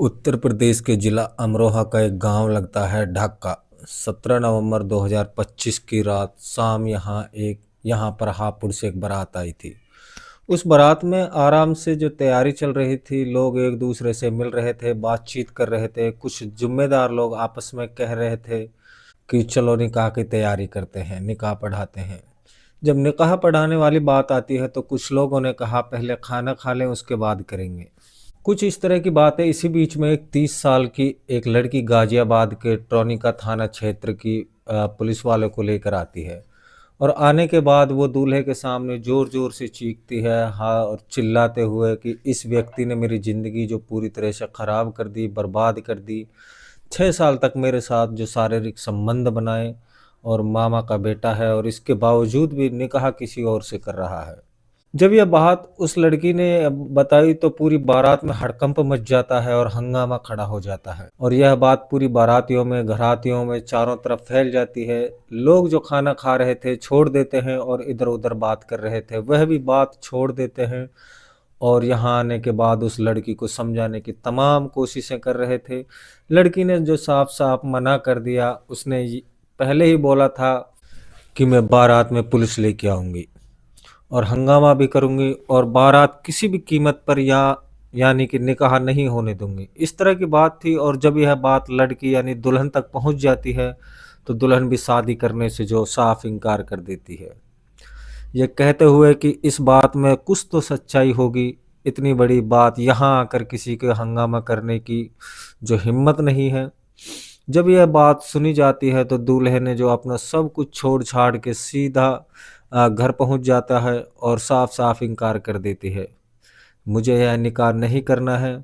उत्तर प्रदेश के जिला अमरोहा का एक गांव लगता है ढाका। 17 नवंबर 2025 की रात शाम यहाँ पर हापुड़ से एक बारात आई थी। उस बारात में आराम से जो तैयारी चल रही थी, लोग एक दूसरे से मिल रहे थे, बातचीत कर रहे थे। कुछ जिम्मेदार लोग आपस में कह रहे थे कि चलो निकाह की तैयारी करते हैं, निकाह पढ़ाते हैं। जब निकाह पढ़ाने वाली बात आती है तो कुछ लोगों ने कहा पहले खाना खा लें, उसके बाद करेंगे। कुछ इस तरह की बातें। इसी बीच में एक 30 साल की एक लड़की गाजियाबाद के ट्रोनिका थाना क्षेत्र की पुलिस वालों को लेकर आती है। और आने के बाद वो दूल्हे के सामने जोर जोर से चीखती है, हाँ, और चिल्लाते हुए कि इस व्यक्ति ने मेरी ज़िंदगी जो पूरी तरह से ख़राब कर दी, बर्बाद कर दी। 6 साल तक मेरे साथ जो शारीरिक संबंध बनाए, और मामा का बेटा है और इसके बावजूद भी निकाह किसी और से कर रहा है। जब यह बात उस लड़की ने बताई तो पूरी बारात में हड़कंप मच जाता है और हंगामा खड़ा हो जाता है। और यह बात पूरी बारातियों में, घरातियों में, चारों तरफ फैल जाती है। लोग जो खाना खा रहे थे छोड़ देते हैं और इधर उधर बात कर रहे थे, वह भी बात छोड़ देते हैं। और यहाँ आने के बाद उस लड़की को समझाने की तमाम कोशिशें कर रहे थे। लड़की ने जो साफ साफ मना कर दिया। उसने पहले ही बोला था कि मैं बारात में पुलिस लेके आऊंगी और हंगामा भी करूंगी और बारात किसी भी कीमत पर यानी कि निकाह नहीं होने दूंगी, इस तरह की बात थी। और जब यह बात लड़की यानी दुल्हन तक पहुंच जाती है तो दुल्हन भी शादी करने से जो साफ इनकार कर देती है, ये कहते हुए कि इस बात में कुछ तो सच्चाई होगी। इतनी बड़ी बात यहाँ आकर किसी के हंगामा करने की जो हिम्मत नहीं है। जब यह बात सुनी जाती है तो दूल्हे ने जो अपना सब कुछ छोड़ छाड़ के सीधा घर पहुंच जाता है और साफ साफ इनकार कर देती है, मुझे यह निकाह नहीं करना है।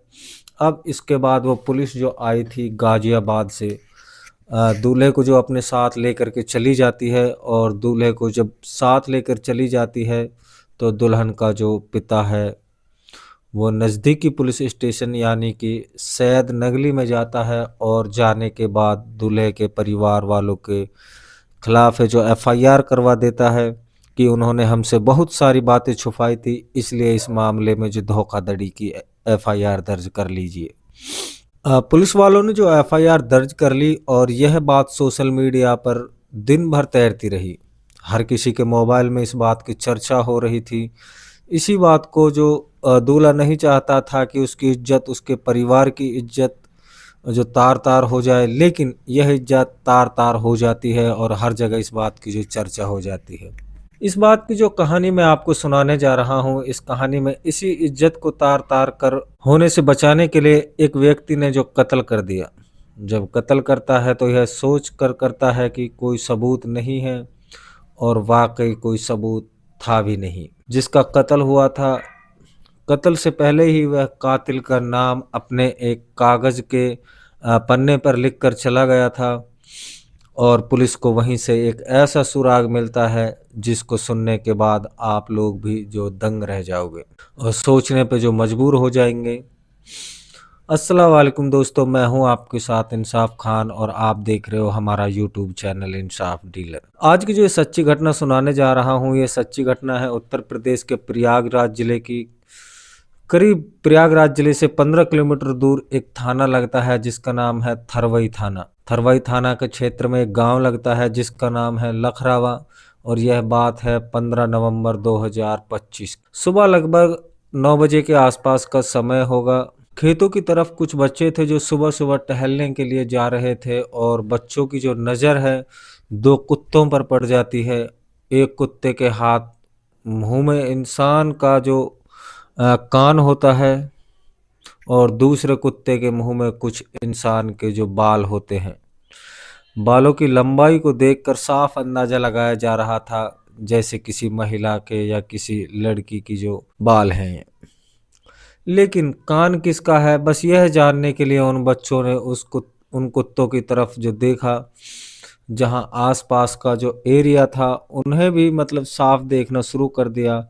अब इसके बाद वो पुलिस जो आई थी गाजियाबाद से, दूल्हे को जो अपने साथ लेकर के चली जाती है। और दूल्हे को जब साथ लेकर चली जाती है तो दुल्हन का जो पिता है वो नज़दीकी पुलिस स्टेशन यानी कि सैयद नगली में जाता है। और जाने के बाद दूल्हे के परिवार वालों के खिलाफ है जो एफआईआर करवा देता है कि उन्होंने हमसे बहुत सारी बातें छुपाई थी, इसलिए इस मामले में जो धोखाधड़ी की एफआईआर दर्ज कर लीजिए। पुलिस वालों ने जो एफआईआर दर्ज कर ली और यह बात सोशल मीडिया पर दिन भर तैरती रही। हर किसी के मोबाइल में इस बात की चर्चा हो रही थी। इसी बात को जो दूल्हा नहीं चाहता था कि उसकी इज्जत, उसके परिवार की इज्जत जो तार तार हो जाए, लेकिन यह इज्जत तार तार हो जाती है और हर जगह इस बात की जो चर्चा हो जाती है। इस बात की जो कहानी मैं आपको सुनाने जा रहा हूँ, इस कहानी में इसी इज्जत को तार तार कर होने से बचाने के लिए एक व्यक्ति ने जो कत्ल कर दिया। जब कत्ल करता है तो यह सोच कर करता है कि कोई सबूत नहीं है, और वाकई कोई सबूत था भी नहीं। जिसका कत्ल हुआ था, कत्ल से पहले ही वह कातिल का नाम अपने एक कागज़ के पन्ने पर लिख कर चला गया था। और पुलिस को वहीं से एक ऐसा सुराग मिलता है जिसको सुनने के बाद आप लोग भी जो दंग रह जाओगे और सोचने पे जो मजबूर हो जाएंगे। अस्सलाम वालेकुम दोस्तों, मैं हूं आपके साथ इंसाफ खान और आप देख रहे हो हमारा यूट्यूब चैनल इंसाफ डीलर। आज की जो सच्ची घटना सुनाने जा रहा हूं, ये सच्ची घटना है उत्तर प्रदेश के प्रयागराज जिले की। करीब प्रयागराज जिले से 15 किलोमीटर दूर एक थाना लगता है जिसका नाम है थरवई थाना। थरवई थाना के क्षेत्र में एक गांव लगता है जिसका नाम है लखरावा। और यह बात है 15 नवंबर 2025। सुबह लगभग 9 बजे के आसपास का समय होगा। खेतों की तरफ कुछ बच्चे थे जो सुबह सुबह टहलने के लिए जा रहे थे, और बच्चों की जो नज़र है दो कुत्तों पर पड़ जाती है। एक कुत्ते के हाथ मुंह में इंसान का जो कान होता है, और दूसरे कुत्ते के मुंह में कुछ इंसान के जो बाल होते हैं। बालों की लंबाई को देखकर साफ अंदाजा लगाया जा रहा था जैसे किसी महिला के या किसी लड़की की जो बाल हैं। लेकिन कान किसका है, बस यह जानने के लिए उन बच्चों ने उन कुत्तों की तरफ जो देखा, जहां आसपास का जो एरिया था उन्हें भी मतलब साफ देखना शुरू कर दिया।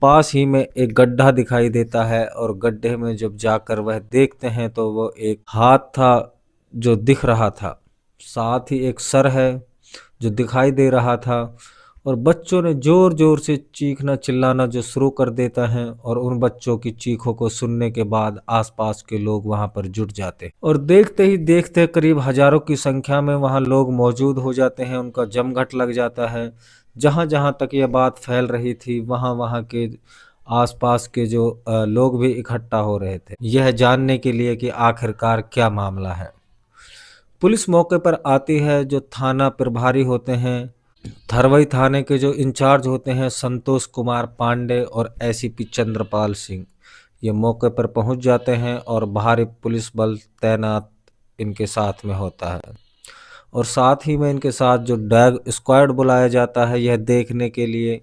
पास ही में एक गड्ढा दिखाई देता है, और गड्ढे में जब जाकर वह देखते हैं तो वो एक हाथ था जो दिख रहा था, साथ ही एक सर है जो दिखाई दे रहा था, और बच्चों ने जोर जोर से चीखना चिल्लाना जो शुरू कर देता है, और उन बच्चों की चीखों को सुनने के बाद आसपास के लोग वहां पर जुट जाते हैं, और देखते ही देखते करीब हजारों की संख्या में वहां लोग मौजूद हो जाते हैं। उनका जमघट लग जाता है। जहां जहां तक ये बात फैल रही थी, वहां वहां के आसपास के जो लोग भी इकट्ठा हो रहे थे, यह जानने के लिए कि आखिरकार क्या मामला है। पुलिस मौके पर आती है। जो थाना प्रभारी होते हैं, थरवई थाने के जो इंचार्ज होते हैं, संतोष कुमार पांडे और एसीपी चंद्रपाल सिंह, ये मौके पर पहुंच जाते हैं और भारी पुलिस बल तैनात इनके साथ में होता है। और साथ ही में इनके साथ जो डॉग स्क्वाड बुलाया जाता है, यह देखने के लिए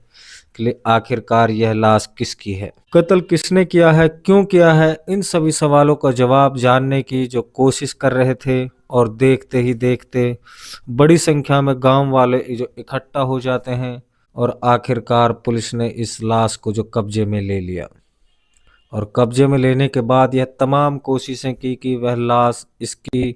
कि आखिरकार यह लाश किसकी है, कत्ल किसने किया है, क्यों किया है। इन सभी सवालों का जवाब जानने की जो कोशिश कर रहे थे, और देखते ही देखते बड़ी संख्या में गांव वाले जो इकट्ठा हो जाते हैं, और आखिरकार पुलिस ने इस लाश को जो कब्जे में ले लिया। और कब्जे में लेने के बाद यह तमाम कोशिशें की कि वह लाश इसकी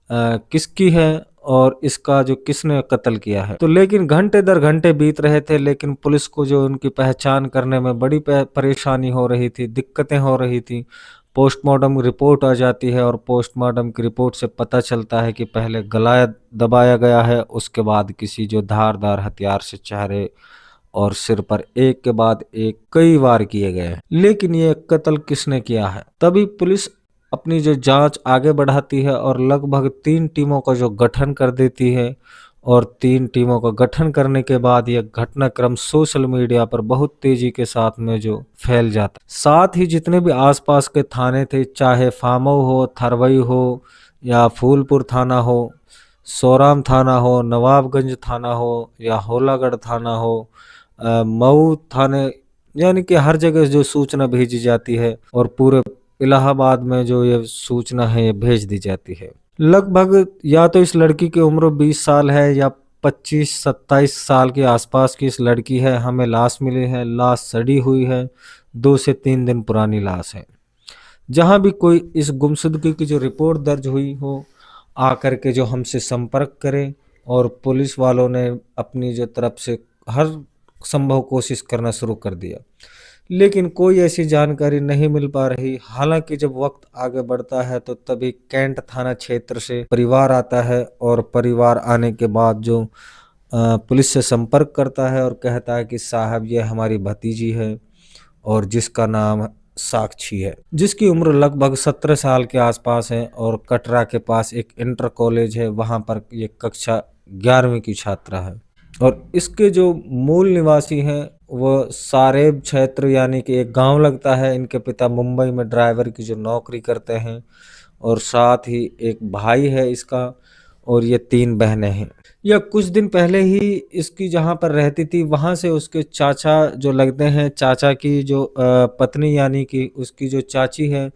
किसकी है और इसका जो किसने कत्ल किया है। तो लेकिन घंटे दर घंटे बीत रहे थे, लेकिन पुलिस को जो उनकी पहचान करने में बड़ी परेशानी हो रही थी, दिक्कतें हो रही थी। पोस्टमार्टम रिपोर्ट आ जाती है, और पोस्टमार्टम की रिपोर्ट से पता चलता है कि पहले गला दबाया गया है, उसके बाद किसी जो धारदार हथियार से चेहरे और सिर पर एक के बाद एक कई वार किए गए हैं। लेकिन ये कत्ल किसने किया है, तभी पुलिस अपनी जो जांच आगे बढ़ाती है और लगभग 3 टीमों का जो गठन कर देती है। और 3 टीमों का गठन करने के बाद यह घटनाक्रम सोशल मीडिया पर बहुत तेजी के साथ में जो फैल जाता। साथ ही जितने भी आसपास के थाने थे, चाहे फामऊ हो, थरवई हो, या फूलपुर थाना हो, सोराम थाना हो, नवाबगंज थाना हो, या होलागढ़ थाना हो, मऊ थाने, यानी कि हर जगह जो सूचना भेजी जाती है, और पूरे इलाहाबाद में जो ये सूचना है ये भेज दी जाती है। लगभग या तो इस लड़की की उम्र 20 साल है, या 25-27 साल के आसपास की इस लड़की है। हमें लाश मिली है, लाश सड़ी हुई है, 2 से 3 दिन पुरानी लाश है। जहां भी कोई इस गुमशुदगी की जो रिपोर्ट दर्ज हुई हो, आकर के जो हमसे संपर्क करें। और पुलिस वालों ने अपनी जो तरफ से हर संभव कोशिश करना शुरू कर दिया, लेकिन कोई ऐसी जानकारी नहीं मिल पा रही। हालांकि जब वक्त आगे बढ़ता है तो तभी कैंट थाना क्षेत्र से परिवार आता है, और परिवार आने के बाद जो पुलिस से संपर्क करता है और कहता है कि साहब ये हमारी भतीजी है, और जिसका नाम साक्षी है, जिसकी उम्र लगभग 17 साल के आसपास है, और कटरा के पास एक इंटर कॉलेज है, वहां पर ये कक्षा 11वीं की छात्रा है। और इसके जो मूल निवासी हैं वो सारेब क्षेत्र, यानी कि एक गांव लगता है। इनके पिता मुंबई में ड्राइवर की जो नौकरी करते हैं, और साथ ही एक भाई है इसका, और ये 3 बहनें हैं। यह कुछ दिन पहले ही इसकी जहां पर रहती थी, वहां से उसके चाचा जो लगते हैं, चाचा की जो पत्नी, यानी कि उसकी जो चाची है,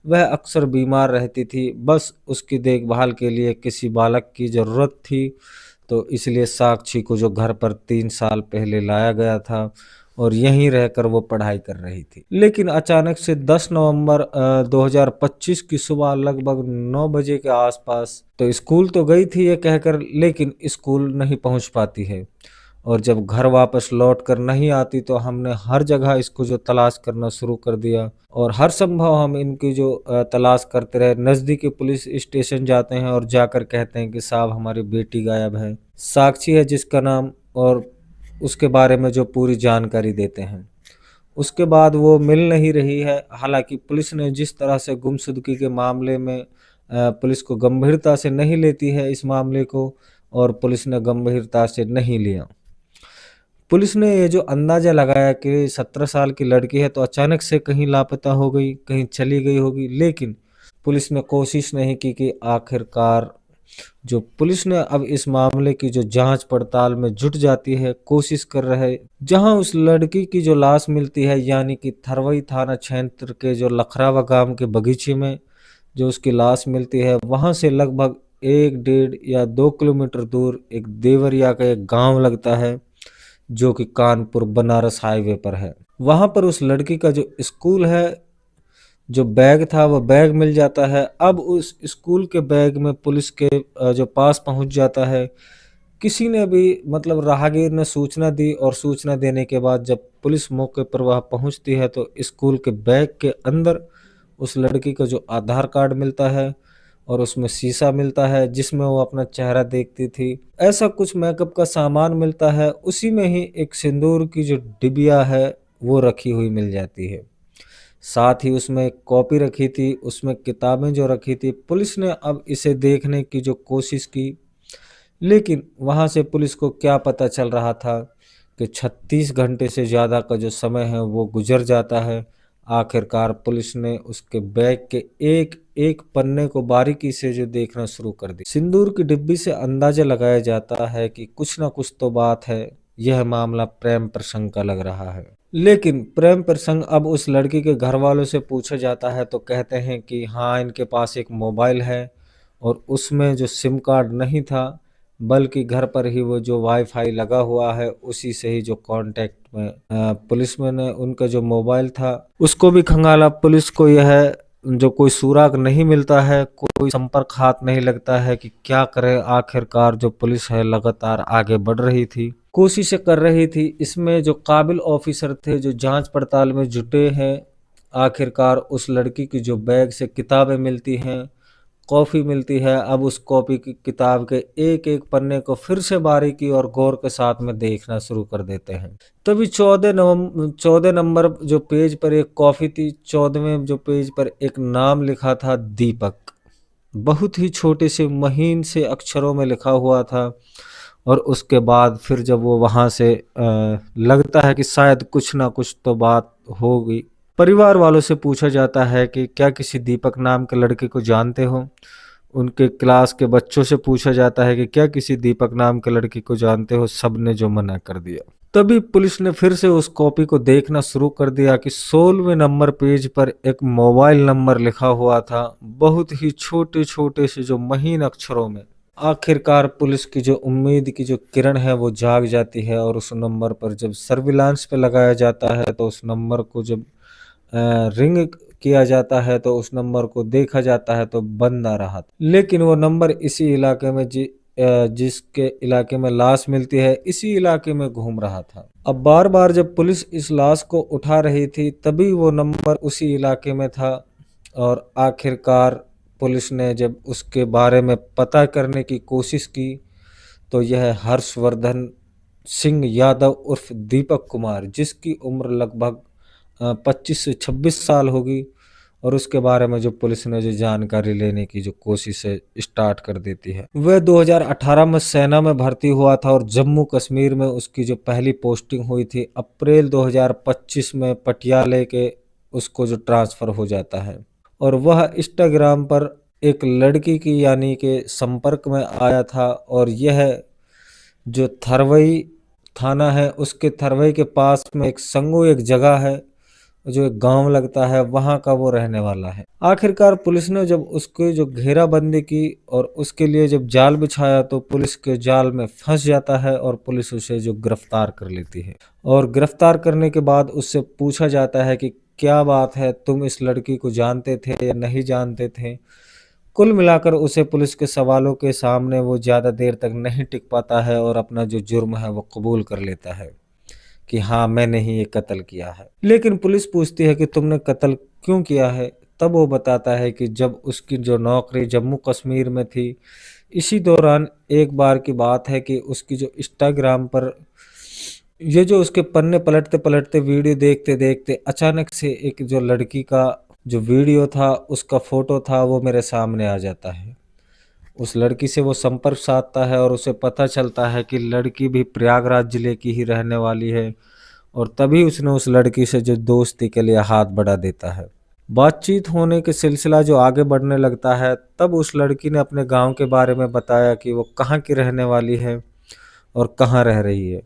वह अक्सर बीमार रहती थी। बस उसकी देखभाल के लिए किसी बालक की ज़रूरत थी, तो इसलिए साक्षी को जो घर पर 3 साल पहले लाया गया था, और यहीं रहकर वो पढ़ाई कर रही थी। लेकिन अचानक से 10 नवंबर 2025 की सुबह लगभग 9 बजे के आसपास, तो स्कूल तो गई थी ये कहकर, लेकिन स्कूल नहीं पहुंच पाती है। और जब घर वापस लौट कर नहीं आती, तो हमने हर जगह इसको जो तलाश करना शुरू कर दिया, और हर संभव हम इनकी जो तलाश करते रहे। नज़दीकी पुलिस स्टेशन जाते हैं और जाकर कहते हैं कि साहब हमारी बेटी गायब है। साक्षी है जिसका नाम, और उसके बारे में जो पूरी जानकारी देते हैं। उसके बाद वो मिल नहीं रही है। हालांकि पुलिस ने जिस तरह से गुमशुदगी के मामले में पुलिस को गंभीरता से नहीं लेती है इस मामले को, और पुलिस ने गंभीरता से नहीं लिया। पुलिस ने ये जो अंदाजा लगाया कि 17 साल की लड़की है, तो अचानक से कहीं लापता हो गई, कहीं चली गई होगी। लेकिन पुलिस ने कोशिश नहीं की कि आखिरकार जो पुलिस ने अब इस मामले की जो जांच पड़ताल में जुट जाती है, कोशिश कर रहे। जहां उस लड़की की जो लाश मिलती है, यानी कि थरवई थाना क्षेत्र के जो लखरावा गांव के बगीचे में जो उसकी लाश मिलती है, वहां से लगभग 1-1.5 या 2 किलोमीटर दूर एक देवरिया का एक गांव लगता है, जो कि कानपुर बनारस हाईवे पर है। वहां पर उस लड़की का जो स्कूल है, जो बैग था, वो बैग मिल जाता है। अब उस स्कूल के बैग में पुलिस के जो पास पहुंच जाता है किसी ने भी मतलब राहगीर ने सूचना दी और सूचना देने के बाद जब पुलिस मौके पर वह पहुंचती है तो स्कूल के बैग के अंदर उस लड़की का जो आधार कार्ड मिलता है और उसमें शीशा मिलता है जिसमें वो अपना चेहरा देखती थी। ऐसा कुछ मेकअप का सामान मिलता है, उसी में ही एक सिंदूर की जो डिबिया है वो रखी हुई मिल जाती है। साथ ही उसमें एक कॉपी रखी थी, उसमें किताबें जो रखी थी। पुलिस ने अब इसे देखने की जो कोशिश की, लेकिन वहां से पुलिस को क्या पता चल रहा था कि 36 घंटे से ज़्यादा का जो समय है वो गुजर जाता है। आखिरकार पुलिस ने उसके बैग के एक एक पन्ने को बारीकी से जो देखना शुरू कर दी। सिंदूर की डिब्बी से अंदाजा लगाया जाता है कि कुछ ना कुछ तो बात है। यह मामला प्रेम प्रसंग का लग रहा है। लेकिन प्रेम प्रसंग अब उस लड़की के घर वालों से पूछा जाता है तो कहते हैं कि हाँ, इनके पास एक मोबाइल है और उसमें जो सिम कार्ड नहीं था, बल्कि घर पर ही वो जो वाईफाई लगा हुआ है उसी से ही जो कांटेक्ट में पुलिस में ने उनका जो मोबाइल था उसको भी खंगाला। पुलिस को यह जो कोई सुराग नहीं मिलता है, कोई संपर्क हाथ नहीं लगता है कि क्या करे। आखिरकार जो पुलिस है लगातार आगे बढ़ रही थी, कोशिशें कर रही थी। इसमें जो काबिल ऑफिसर थे जो जांच पड़ताल में जुटे हैं, आखिरकार उस लड़की की जो बैग से किताबें मिलती हैं, कॉफ़ी मिलती है। अब उस कॉपी की किताब के एक एक पन्ने को फिर से बारीकी और गौर के साथ में देखना शुरू कर देते हैं। तभी 14 नंबर जो पेज पर एक कॉफ़ी थी, 14वें जो पेज पर एक नाम लिखा था दीपक, बहुत ही छोटे से महीन से अक्षरों में लिखा हुआ था। और उसके बाद फिर जब वो वहाँ से लगता है कि शायद कुछ ना कुछ तो बात होगी। परिवार वालों से पूछा जाता है कि क्या किसी दीपक नाम के लड़के को जानते हो। उनके क्लास के बच्चों से पूछा जाता है कि क्या किसी दीपक नाम के लड़के को जानते हो। सब ने जो मना कर दिया। तभी पुलिस ने फिर से उस कॉपी को देखना शुरू कर दिया कि 16वें नंबर पेज पर एक मोबाइल नंबर लिखा हुआ था, बहुत ही छोटे छोटे से जो महीन अक्षरों में। आखिरकार पुलिस की जो उम्मीद की जो किरण है वो जाग जाती है और उस नंबर पर जब सर्विलांस पे लगाया जाता है तो उस नंबर को जब रिंग किया जाता है तो उस नंबर को देखा जाता है तो बंद आ रहा था। लेकिन वो नंबर इसी इलाके में जिसके इलाके में लाश मिलती है, इसी इलाके में घूम रहा था। अब बार बार जब पुलिस इस लाश को उठा रही थी तभी वो नंबर उसी इलाके में था। और आखिरकार पुलिस ने जब उसके बारे में पता करने की कोशिश की तो यह हर्षवर्धन सिंह यादव उर्फ दीपक कुमार, जिसकी उम्र लगभग 25 से 26 साल होगी, और उसके बारे में जो पुलिस ने जो जानकारी लेने की जो कोशिश है स्टार्ट कर देती है। वह 2018 में सेना में भर्ती हुआ था और जम्मू कश्मीर में उसकी जो पहली पोस्टिंग हुई थी। अप्रैल 2025 में पटियाले के उसको जो ट्रांसफ़र हो जाता है और वह इंस्टाग्राम पर एक लड़की की यानी के संपर्क में आया था। और यह जो थरवई थाना है उसके थरवई के पास में एक संगो एक जगह है जो एक गांव लगता है, वहां का वो रहने वाला है। आखिरकार पुलिस ने जब उसकी जो घेराबंदी की और उसके लिए जब जाल बिछाया तो पुलिस के जाल में फंस जाता है और पुलिस उसे जो गिरफ्तार कर लेती है। और गिरफ्तार करने के बाद उससे पूछा जाता है कि क्या बात है, तुम इस लड़की को जानते थे या नहीं जानते थे। कुल मिलाकर उसे पुलिस के सवालों के सामने वो ज़्यादा देर तक नहीं टिक पाता है और अपना जो जुर्म है वो कबूल कर लेता है कि हाँ, मैंने ही ये कत्ल किया है। लेकिन पुलिस पूछती है कि तुमने कत्ल क्यों किया है। तब वो बताता है कि जब उसकी जो नौकरी जम्मू कश्मीर में थी, इसी दौरान एक बार की बात है कि उसकी जो इंस्टाग्राम पर ये जो उसके पन्ने पलटते पलटते वीडियो देखते देखते अचानक से एक जो लड़की का जो वीडियो था, उसका फोटो था, वो मेरे सामने आ जाता है। उस लड़की से वो संपर्क साधता है और उसे पता चलता है कि लड़की भी प्रयागराज जिले की ही रहने वाली है। और तभी उसने उस लड़की से जो दोस्ती के लिए हाथ बढ़ा देता है। बातचीत होने के सिलसिला जो आगे बढ़ने लगता है, तब उस लड़की ने अपने गांव के बारे में बताया कि वो कहाँ की रहने वाली है और कहाँ रह रही है।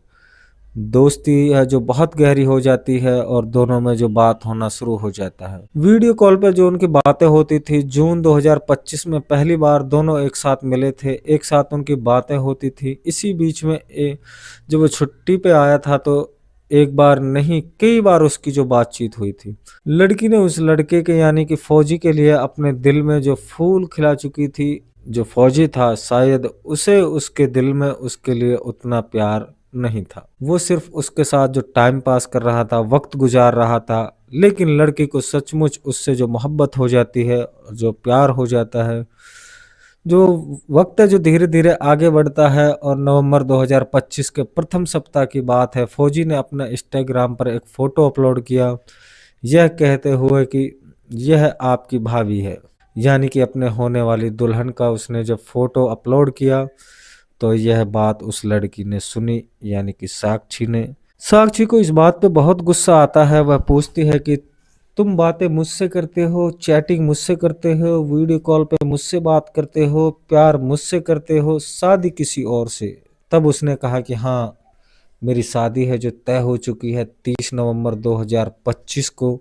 दोस्ती है जो बहुत गहरी हो जाती है और दोनों में जो बात होना शुरू हो जाता है। वीडियो कॉल पर जो उनकी बातें होती थी, जून 2025 में पहली बार दोनों एक साथ मिले थे, एक साथ उनकी बातें होती थी। इसी बीच में जब वो छुट्टी पे आया था तो एक बार नहीं कई बार उसकी जो बातचीत हुई थी। लड़की ने उस लड़के के यानी कि फौजी के लिए अपने दिल में जो फूल खिला चुकी थी जो फौजी था शायद उसे उसके दिल में उसके लिए उतना प्यार नहीं था। वो सिर्फ उसके साथ जो टाइम पास कर रहा था, वक्त गुजार रहा था। लेकिन लड़की को सचमुच उससे जो मोहब्बत हो जाती है, जो प्यार हो जाता है, जो वक्त है जो धीरे धीरे आगे बढ़ता है। और नवंबर 2025 के प्रथम सप्ताह की बात है, फौजी ने अपना इंस्टाग्राम पर एक फोटो अपलोड किया, यह कहते हुए कि यह आपकी भाभी है। यानी कि अपने होने वाली दुल्हन का उसने जब फोटो अपलोड किया तो यह बात उस लड़की ने सुनी, यानी कि साक्षी ने। साक्षी को इस बात पे बहुत गुस्सा आता है। वह पूछती है कि तुम बातें मुझसे करते हो, चैटिंग मुझसे करते हो, वीडियो कॉल पे मुझसे बात करते हो, प्यार मुझसे करते हो, शादी किसी और से। तब उसने कहा कि हाँ, मेरी शादी है जो तय हो चुकी है 30 नवंबर 2025 को,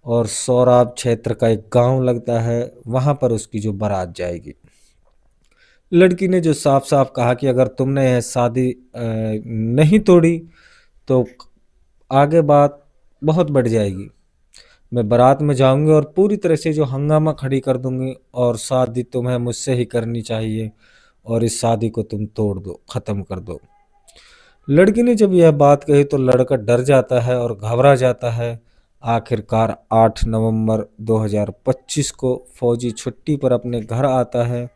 और सौराब क्षेत्र का एक गांव लगता है, वहां पर उसकी जो बारात जाएगी। लड़की ने जो साफ साफ कहा कि अगर तुमने यह शादी नहीं तोड़ी तो आगे बात बहुत बढ़ जाएगी। मैं बारात में जाऊंगी और पूरी तरह से जो हंगामा खड़ी कर दूंगी, और शादी तुम्हें मुझसे ही करनी चाहिए, और इस शादी को तुम तोड़ दो, खत्म कर दो। लड़की ने जब यह बात कही तो लड़का डर जाता है और घबरा जाता है। आखिरकार 8 नवंबर 2025 को फौजी छुट्टी पर अपने घर आता है,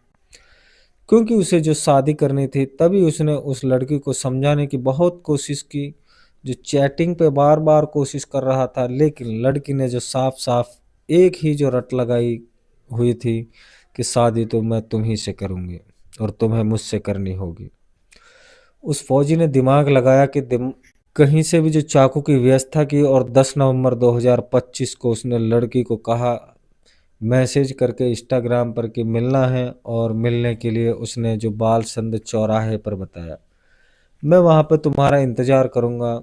क्योंकि उसे जो शादी करनी थी। तभी उसने उस लड़की को समझाने की बहुत कोशिश की, जो चैटिंग पे बार बार कोशिश कर रहा था, लेकिन लड़की ने जो साफ साफ एक ही जो रट लगाई हुई थी कि शादी तो मैं तुम्ही से करूंगी और तुम्हें मुझसे करनी होगी। उस फौजी ने दिमाग लगाया कि कहीं से भी जो चाकू की व्यवस्था की, और 10 नवंबर 2025 को उसने लड़की को कहा मैसेज करके इंस्टाग्राम पर कि मिलना है, और मिलने के लिए उसने जो बाल संद चौराहे पर बताया, मैं वहां पर तुम्हारा इंतजार करूंगा।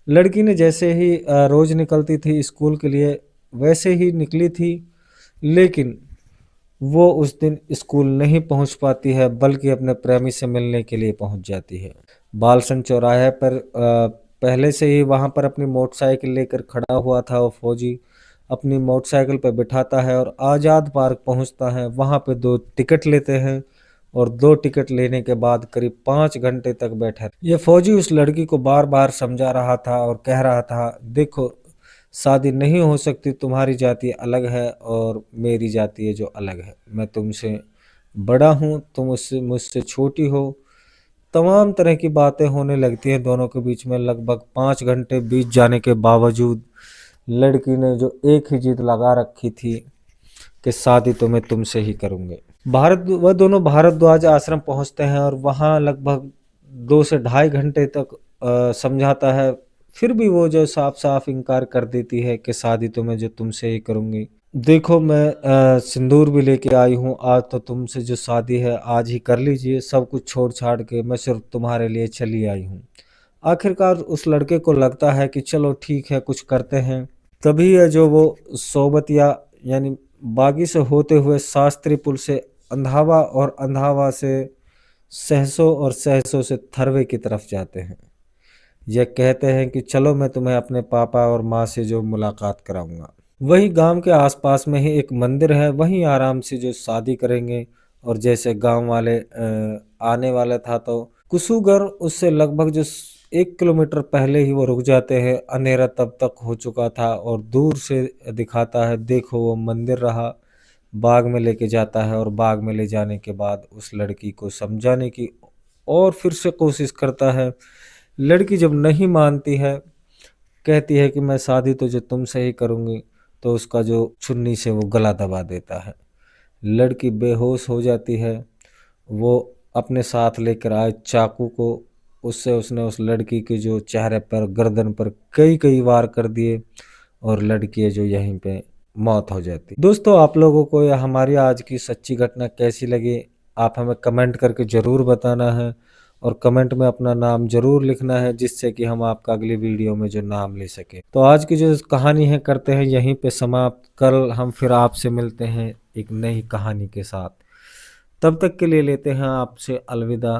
लड़की ने जैसे ही रोज निकलती थी स्कूल के लिए वैसे ही निकली थी, लेकिन वो उस दिन स्कूल नहीं पहुंच पाती है, बल्कि अपने प्रेमी से मिलने के लिए पहुंच जाती है। बालसन चौराहे पर पहले से ही वहां पर अपनी मोटरसाइकिल लेकर खड़ा हुआ था वो फौजी। अपनी मोटरसाइकिल पर बिठाता है और आज़ाद पार्क पहुंचता है। वहां पे 2 टिकट लेते हैं, और 2 टिकट लेने के बाद करीब 5 घंटे तक बैठा। ये फौजी उस लड़की को बार बार समझा रहा था और कह रहा था, देखो शादी नहीं हो सकती, तुम्हारी जाति अलग है और मेरी जाति है जो अलग है। मैं तुमसे बड़ा हूँ, तुम मुझसे मुझसे छोटी हो। तमाम तरह की बातें होने लगती हैं दोनों के बीच में। लगभग 5 घंटे बीत जाने के बावजूद लड़की ने जो एक ही जिद लगा रखी थी कि शादी तो मैं तुमसे ही करूंगी। वह दोनों भारद्वाज आश्रम पहुंचते हैं, और वहां लगभग 2 से ढाई घंटे तक समझाता है। फिर भी वो जो साफ साफ इनकार कर देती है कि शादी तो मैं जो तुमसे ही करूंगी। देखो मैं सिंदूर भी लेके आई हूँ, आज तो तुमसे जो शादी है आज ही कर लीजिए, सब कुछ छोड़ छाड़ के मैं सिर्फ तुम्हारे लिए चली आई हूँ। आखिरकार उस लड़के को लगता है कि चलो ठीक है, कुछ करते हैं। तभी है जो वो सोबतिया यानी बागी से होते हुए शास्त्री पुल से अंधावा, और अंधावा से सहसो, और सहसो से थरवे की तरफ जाते हैं। यह कहते हैं कि चलो मैं तुम्हें अपने पापा और माँ से जो मुलाकात कराऊंगा। वही गांव के आसपास में ही एक मंदिर है, वहीं आराम से जो शादी करेंगे। और जैसे गांव वाले आने वाला था तो कुसूगर उससे लगभग जो 1 किलोमीटर पहले ही वो रुक जाते हैं। अंधेरा तब तक हो चुका था, और दूर से दिखाता है, देखो वो मंदिर रहा। बाग में लेके जाता है, और बाग में ले जाने के बाद उस लड़की को समझाने की और फिर से कोशिश करता है। लड़की जब नहीं मानती है, कहती है कि मैं शादी तो जो तुमसे ही करूंगी, तो उसका जो चुन्नी से वो गला दबा देता है। लड़की बेहोश हो जाती है। वो अपने साथ लेकर आए चाकू को, उससे उसने उस लड़की के जो चेहरे पर, गर्दन पर कई कई वार कर दिए, और लड़की जो यहीं पे मौत हो जाती। दोस्तों, आप लोगों को यह हमारी आज की सच्ची घटना कैसी लगी, आप हमें कमेंट करके ज़रूर बताना है, और कमेंट में अपना नाम जरूर लिखना है, जिससे कि हम आपका अगली वीडियो में जो नाम ले सके। तो आज की जो कहानी है करते हैं यहीं पे समाप्त। कल हम फिर आपसे मिलते हैं एक नई कहानी के साथ। तब तक के लिए लेते हैं आपसे अलविदा।